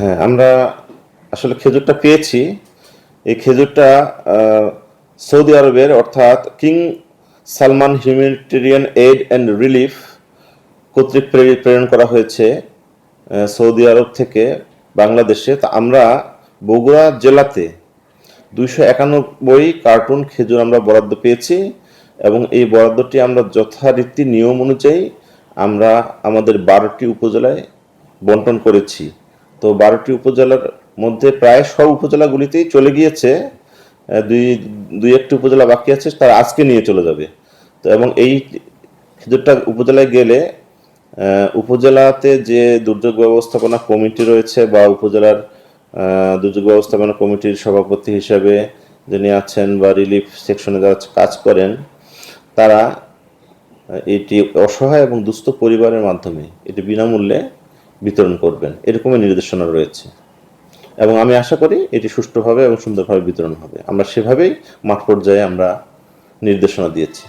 হ্যাঁ, আমরা আসলে খেজুরটা পেয়েছি। এই খেজুরটা সৌদি আরবের অর্থাৎ king Salman humanitarian aid and relief কর্তৃক প্রেরণ করা হয়েছে সৌদি আরব থেকে বাংলাদেশে। তা আমরা বগুড়া জেলাতে 291 কার্টুন খেজুর আমরা বরাদ্দ পেয়েছি এবং এই বরাদ্দটি আমরা যথারীতি নিয়ম অনুযায়ী আমরা আমাদের 12টি উপজেলায় বন্টন করেছি। তো 12টি উপজেলার মধ্যে প্রায় সব উপজেলাগুলিতেই চলে গিয়েছে। দুই দুই একটি উপজেলা বাকি আছে, তারা আজকে নিয়ে চলে যাবে। তো এবং এই খেজুরটা উপজেলায় গেলে উপজেলাতে যে দুর্যোগ ব্যবস্থাপনা কমিটি রয়েছে বা উপজেলার দুর্যোগ ব্যবস্থাপনা কমিটির সভাপতি হিসেবে যিনি আছেন বা রিলিফ সেকশনে যারা কাজ করেন, তারা এটি অসহায় এবং দুস্থ পরিবারের মাধ্যমে এটি বিনামূল্যে বিতরণ করবেন, এরকমই নির্দেশনা রয়েছে। এবং আমি আশা করি এটি সুষ্ঠুভাবে এবং সুন্দরভাবে বিতরণ হবে। আমরা সেভাবেই মাঠ পর্যায়ে আমরা নির্দেশনা দিয়েছি।